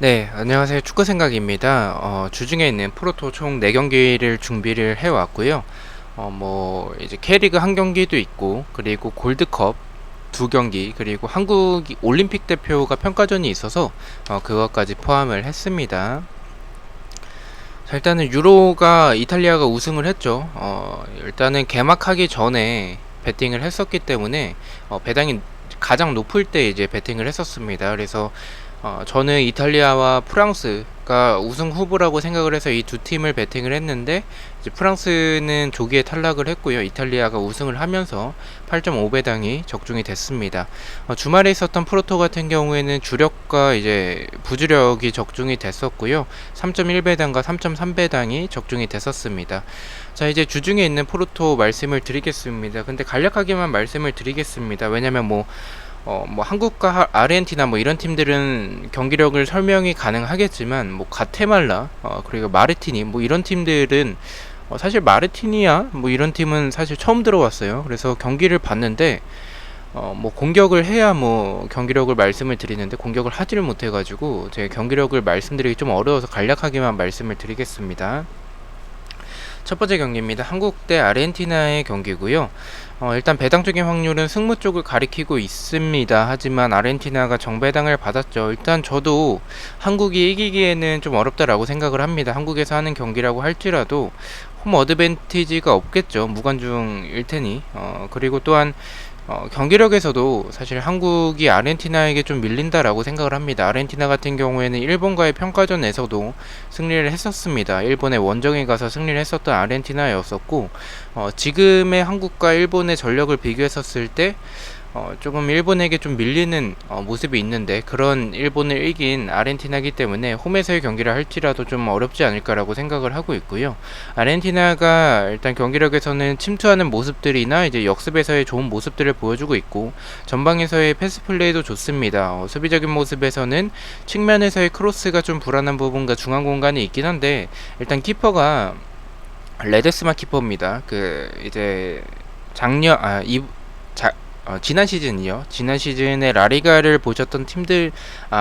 네, 안녕하세요. 축구 생각입니다. 주중에 있는 프로토 총 4경기를 준비를 해왔고요. 이제 K리그 한 경기도 있고, 그리고 골드컵 2경기, 그리고 한국 올림픽 대표가 평가전이 있어서, 그것까지 포함을 했습니다. 자, 일단은 유로가 이탈리아가 우승을 했죠. 일단은 개막하기 전에 베팅을 했었기 때문에, 배당이 가장 높을 때 이제 베팅을 했었습니다. 그래서 저는 이탈리아와 프랑스가 우승 후보라고 생각을 해서 이 두 팀을 베팅을 했는데, 이제 프랑스는 조기에 탈락을 했고요. 이탈리아가 우승을 하면서 8.5배당이 적중이 됐습니다. 주말에 있었던 프로토 같은 경우에는 주력과 이제 부주력이 적중이 됐었고요. 3.1배당과 3.3배당이 적중이 됐었습니다. 자, 이제 주중에 있는 프로토 말씀을 드리겠습니다. 근데 간략하게만 말씀을 드리겠습니다. 왜냐면 한국과 아르헨티나 이런 팀들은 경기력을 설명이 가능하겠지만, 과테말라, 그리고 마르티니, 이런 팀들은, 사실 마르티니아, 이런 팀은 사실 처음 들어왔어요. 그래서 경기를 봤는데, 공격을 해야 경기력을 말씀을 드리는데, 공격을 하지를 못해가지고, 제 경기력을 말씀드리기 좀 어려워서 간략하게만 말씀을 드리겠습니다. 첫 번째 경기입니다. 한국 대 아르헨티나의 경기고요. 일단 배당적인 확률은 승부 쪽을 가리키고 있습니다. 하지만 아르헨티나가 정배당을 받았죠. 일단 저도 한국이 이기기에는 좀 어렵다라고 생각을 합니다. 한국에서 하는 경기라고 할지라도 홈 어드밴티지가 없겠죠. 무관중일 테니. 그리고 또한 경기력에서도 사실 한국이 아르헨티나에게 좀 밀린다라고 생각을 합니다. 아르헨티나 같은 경우에는 일본과의 평가전에서도 승리를 했었습니다. 일본의 원정에 가서 승리를 했었던 아르헨티나였었고, 지금의 한국과 일본의 전력을 비교했었을 때 조금 일본에게 좀 밀리는 모습이 있는데, 그런 일본을 이긴 아르헨티나이기 때문에 홈에서의 경기를 할지라도 좀 어렵지 않을까라고 생각을 하고 있고요. 아르헨티나가 일단 경기력에서는 침투하는 모습들이나 이제 역습에서의 좋은 모습들을 보여주고 있고, 전방에서의 패스 플레이도 좋습니다. 수비적인 모습에서는 측면에서의 크로스가 좀 불안한 부분과 중앙 공간이 있긴 한데, 일단 키퍼가 레데스마 키퍼입니다. 이제 작년 지난 시즌이요. 지난 시즌에 라리가를 보셨던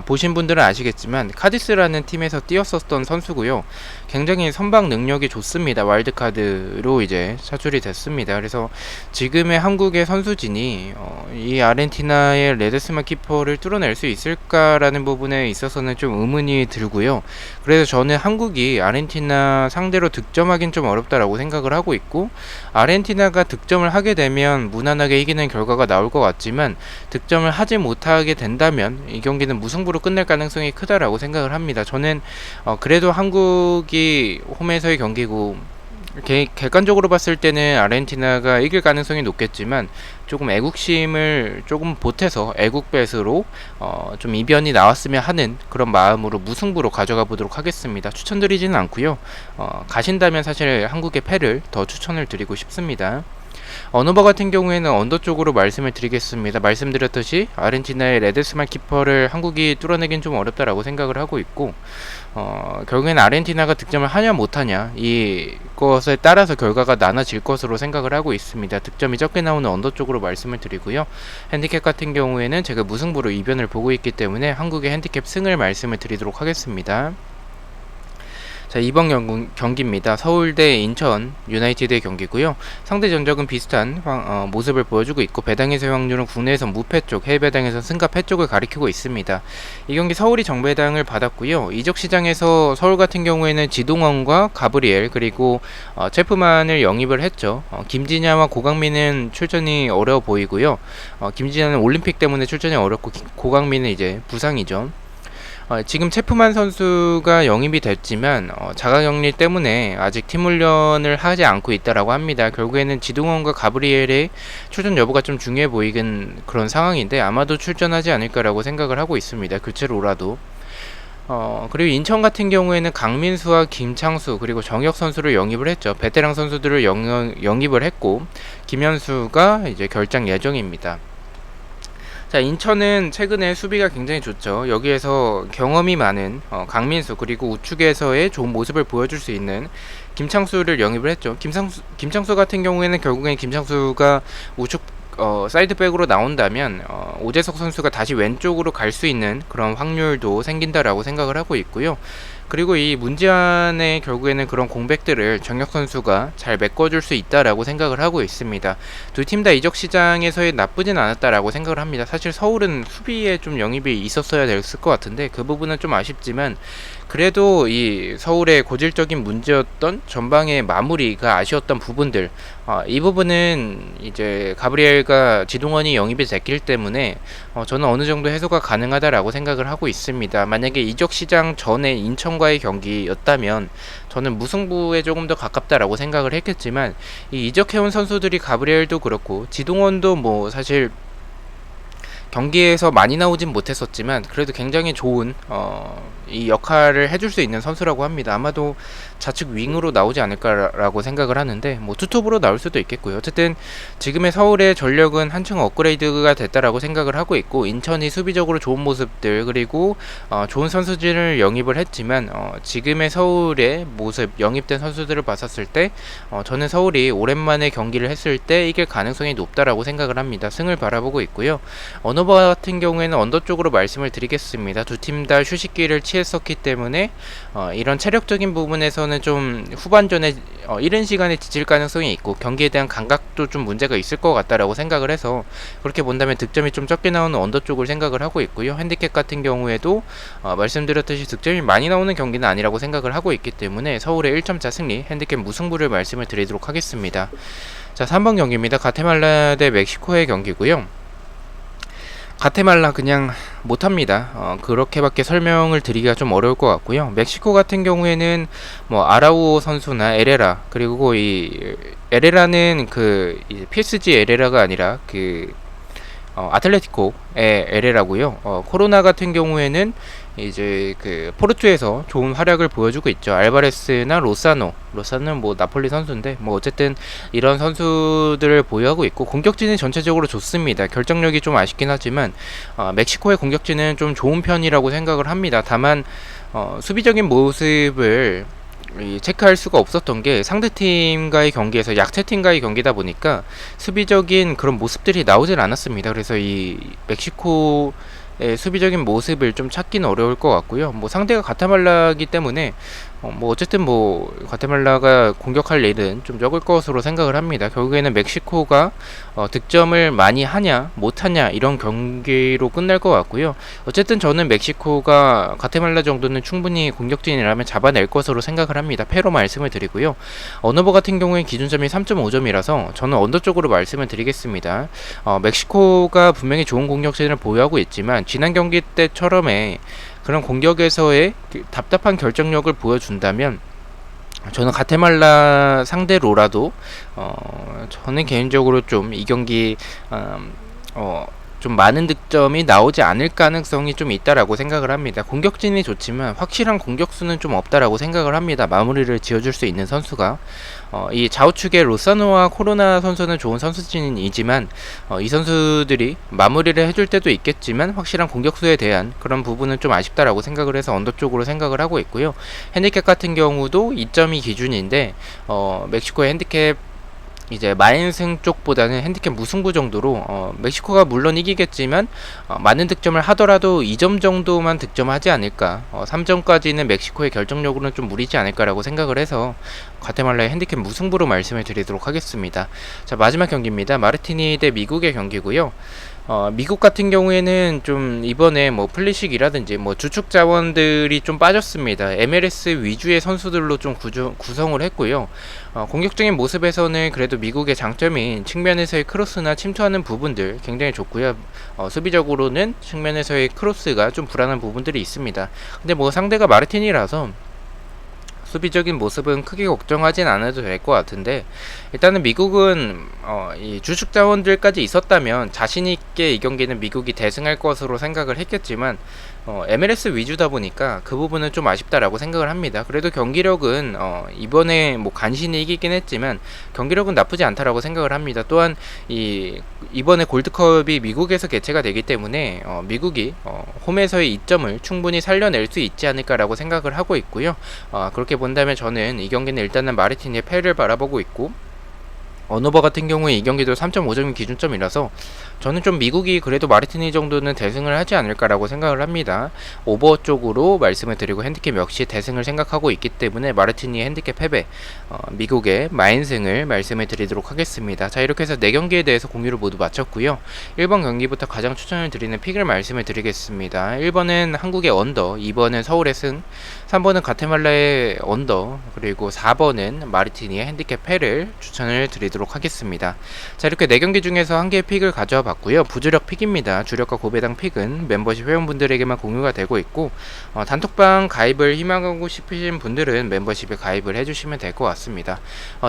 보신 분들은 아시겠지만, 카디스라는 팀에서 뛰었었던 선수고요. 굉장히 선방 능력이 좋습니다. 와일드카드로 이제 차출이 됐습니다. 그래서 지금의 한국의 선수진이 이 아르헨티나의 레데스마 키퍼를 뚫어낼 수 있을까라는 부분에 있어서는 좀 의문이 들고요. 그래서 저는 한국이 아르헨티나 상대로 득점하긴 좀 어렵다라고 생각을 하고 있고, 아르헨티나가 득점을 하게 되면 무난하게 이기는 결과가 나올 것 같지만, 득점을 하지 못하게 된다면 이 경기는 무승부로 끝날 가능성이 크다라고 생각을 합니다. 저는 그래도 한국이 홈에서의 경기고, 객관적으로 봤을 때는 아르헨티나가 이길 가능성이 높겠지만, 조금 애국심을 조금 보태서 애국배스로 좀 이변이 나왔으면 하는 그런 마음으로 무승부로 가져가 보도록 하겠습니다. 추천드리지는 않고요. 가신다면 사실 한국의 패를 더 추천을 드리고 싶습니다. 언어버 같은 경우에는 언더 쪽으로 말씀을 드리겠습니다. 말씀드렸듯이 아르헨티나의 레데스마 키퍼를 한국이 뚫어내긴 좀 어렵다라고 생각을 하고 있고, 결국엔 아르헨티나가 득점을 하냐 못하냐 이것에 따라서 결과가 나눠질 것으로 생각을 하고 있습니다. 득점이 적게 나오는 언더 쪽으로 말씀을 드리고요. 핸디캡 같은 경우에는 제가 무승부로 이변을 보고 있기 때문에 한국의 핸디캡 승을 말씀을 드리도록 하겠습니다. 자, 이번 경기입니다. 서울대 인천 유나이티드의 경기고요. 상대 전적은 비슷한 모습을 보여주고 있고, 배당에서의 확률은 국내에서 무패 쪽, 해외 배당에서 승과 패 쪽을 가리키고 있습니다. 이 경기 서울이 정배당을 받았고요. 이적 시장에서 서울 같은 경우에는 지동원과 가브리엘, 그리고 체프만을 영입을 했죠. 김진야와 고강민은 출전이 어려워 보이고요. 김진야는 올림픽 때문에 출전이 어렵고, 고강민은 이제 부상이죠. 지금 체프만 선수가 영입이 됐지만 자가격리 때문에 아직 팀 훈련을 하지 않고 있다라고 합니다. 결국에는 지동원과 가브리엘의 출전 여부가 좀 중요해 보이는 그런 상황인데, 아마도 출전하지 않을까라고 생각을 하고 있습니다. 교체로라도. 그리고 인천 같은 경우에는 강민수와 김창수, 그리고 정혁 선수를 영입을 했죠. 베테랑 선수들을 영입을 했고, 김현수가 이제 결장 예정입니다. 자, 인천은 최근에 수비가 굉장히 좋죠. 여기에서 경험이 많은 강민수, 그리고 우측에서의 좋은 모습을 보여줄 수 있는 김창수를 영입을 했죠. 김창수 같은 경우에는 결국엔 김창수가 우측 사이드백으로 나온다면 오재석 선수가 다시 왼쪽으로 갈 수 있는 그런 확률도 생긴다라고 생각을 하고 있고요. 그리고 이 문지한의 결국에는 그런 공백들을 정혁 선수가 잘 메꿔줄 수 있다라고 생각을 하고 있습니다. 두 팀 다 이적 시장에서의 나쁘진 않았다라고 생각을 합니다. 사실 서울은 수비에 좀 영입이 있었어야 됐을 것 같은데 그 부분은 좀 아쉽지만, 그래도 이 서울의 고질적인 문제였던 전방의 마무리가 아쉬웠던 부분들, 이 부분은 이제 가브리엘과 지동원이 영입이 됐기 때문에 저는 어느 정도 해소가 가능하다라고 생각을 하고 있습니다. 만약에 이적 시장 전에 인천과의 경기였다면 저는 무승부에 조금 더 가깝다라고 생각을 했겠지만, 이 이적해온 선수들이 가브리엘도 그렇고 지동원도 뭐 사실 경기에서 많이 나오진 못했었지만 그래도 굉장히 좋은 이 역할을 해줄 수 있는 선수라고 합니다. 아마도 좌측 윙으로 나오지 않을까라고 생각을 하는데, 뭐 투톱으로 나올 수도 있겠고요. 어쨌든 지금의 서울의 전력은 한층 업그레이드가 됐다라고 생각을 하고 있고, 인천이 수비적으로 좋은 모습들 그리고 좋은 선수들을 영입을 했지만 지금의 서울의 모습, 영입된 선수들을 봤었을 때 저는 서울이 오랜만에 경기를 했을 때 이길 가능성이 높다라고 생각을 합니다. 승을 바라보고 있고요. 언어버 같은 경우에는 언더 쪽으로 말씀을 드리겠습니다. 두 팀 다 휴식기를 취했었기 때문에 이런 체력적인 부분에서는 좀 후반전에 이른 시간에 지칠 가능성이 있고 경기에 대한 감각도 좀 문제가 있을 것 같다라고 생각을 해서, 그렇게 본다면 득점이 좀 적게 나오는 언더 쪽을 생각을 하고 있고요. 핸디캡 같은 경우에도 말씀드렸듯이 득점이 많이 나오는 경기는 아니라고 생각을 하고 있기 때문에 서울의 1점차 승리, 핸디캡 무승부를 말씀을 드리도록 하겠습니다. 자, 3번 경기입니다. 가테말라 대 멕시코의 경기고요. 가테말라 그냥 못합니다. 그렇게밖에 설명을 드리기가 좀 어려울 것 같고요. 멕시코 같은 경우에는 뭐 아라우오 선수나 에레라, 그리고 이 에레라는 그 PSG 에레라가 아니라 그 아틀레티코의 에레라고요. 코로나 같은 경우에는 이제 그 포르투에서 좋은 활약을 보여주고 있죠. 알바레스나 로사노는 뭐 나폴리 선수인데 뭐 어쨌든 이런 선수들을 보유하고 있고, 공격진이 전체적으로 좋습니다. 결정력이 좀 아쉽긴 하지만 멕시코의 공격진은 좀 좋은 편이라고 생각을 합니다. 다만 수비적인 모습을 체크할 수가 없었던 게 상대팀과의 경기에서 약체팀과의 경기다 보니까 수비적인 그런 모습들이 나오질 않았습니다. 그래서 이 멕시코의 수비적인 모습을 좀 찾기는 어려울 것 같고요. 뭐 상대가 가테말라기 때문에 뭐 어쨌든 뭐 가테말라가 공격할 일은 좀 적을 것으로 생각을 합니다. 결국에는 멕시코가 득점을 많이 하냐 못하냐 이런 경기로 끝날 것 같고요. 어쨌든 저는 멕시코가 가테말라 정도는 충분히 공격진이라면 잡아낼 것으로 생각을 합니다. 패로 말씀을 드리고요. 언어버 같은 경우에 기준점이 3.5점이라서 저는 언더 쪽으로 말씀을 드리겠습니다. 멕시코가 분명히 좋은 공격진을 보유하고 있지만 지난 경기 때처럼의 그런 공격에서의 답답한 결정력을 보여준다면 저는 가테말라 상대로라도 저는 개인적으로 좀 이 경기 좀 많은 득점이 나오지 않을 가능성이 좀 있다라고 생각을 합니다. 공격진이 좋지만 확실한 공격수는 좀 없다라고 생각을 합니다. 마무리를 지어줄 수 있는 선수가 이 좌우측의 로사노와 코로나 선수는 좋은 선수진이지만 이 선수들이 마무리를 해줄 때도 있겠지만 확실한 공격수에 대한 그런 부분은 좀 아쉽다라고 생각을 해서 언더 쪽으로 생각을 하고 있고요. 핸디캡 같은 경우도 2점이 기준인데 멕시코의 핸디캡 이제 마인승 쪽보다는 핸디캡 무승부 정도로 멕시코가 물론 이기겠지만 많은 득점을 하더라도 2점 정도만 득점하지 않을까, 3점까지는 멕시코의 결정력으로는 좀 무리지 않을까라고 생각을 해서 과테말라의 핸디캡 무승부로 말씀을 드리도록 하겠습니다. 자, 마지막 경기입니다. 마르티니 대 미국의 경기고요. 미국 같은 경우에는 좀 이번에 뭐 플리식이라든지 뭐 주축 자원들이 좀 빠졌습니다. MLS 위주의 선수들로 좀 구성을 했고요. 공격적인 모습에서는 그래도 미국의 장점인 측면에서의 크로스나 침투하는 부분들 굉장히 좋고요. 수비적으로는 측면에서의 크로스가 좀 불안한 부분들이 있습니다. 근데 뭐 상대가 마르티니라서 수비적인 모습은 크게 걱정하진 않아도 될 것 같은데, 일단은 미국은 이 주축 자원들까지 있었다면 자신있게 이 경기는 미국이 대승할 것으로 생각을 했겠지만 MLS 위주다 보니까 그 부분은 좀 아쉽다라고 생각을 합니다. 그래도 경기력은 이번에 뭐 간신히 이기긴 했지만 경기력은 나쁘지 않다라고 생각을 합니다. 또한 이번에 골드컵이 미국에서 개최가 되기 때문에 미국이 홈에서의 이점을 충분히 살려낼 수 있지 않을까라고 생각을 하고 있고요. 그렇게 본다면 저는 이 경기는 일단은 마르티니의 패를 바라보고 있고, 언어버 같은 경우에 이 경기도 3.5점이 기준점이라서 저는 좀 미국이 그래도 마르티니 정도는 대승을 하지 않을까라고 생각을 합니다. 오버 쪽으로 말씀을 드리고 핸디캡 역시 대승을 생각하고 있기 때문에 마르티니의 핸디캡 패배, 미국의 마인승을 말씀을 드리도록 하겠습니다. 자, 이렇게 해서 4경기에 대해서 공유를 모두 마쳤고요. 1번 경기부터 가장 추천을 드리는 픽을 말씀을 드리겠습니다. 1번은 한국의 언더, 2번은 서울의 승, 3번은 가테말라의 언더, 그리고 4번은 마르티니의 핸디캡 패를 추천을 드리도록 하겠습니다. 자, 이렇게 4경기 중에서 한 개의 픽을 가져와 봤고요. 부주력 픽입니다. 주력과 고배당 픽은 멤버십 회원분들에게만 공유가 되고 있고, 단톡방 가입을 희망하고 싶으신 분들은 멤버십에 가입을 해주시면 될 것 같습니다.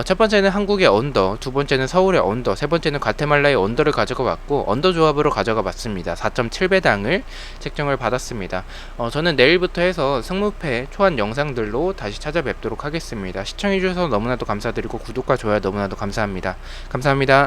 첫 번째는 한국의 언더, 두 번째는 서울의 언더, 세 번째는 가테말라의 언더를 가져가 봤고, 언더 조합으로 가져가 봤습니다. 4.7배당을 책정을 받았습니다. 저는 내일부터 해서 승무패 초안 영상들로 다시 찾아뵙도록 하겠습니다. 시청해주셔서 너무나도 감사드리고 구독과 좋아요 너무나도 감사합니다. 감사합니다.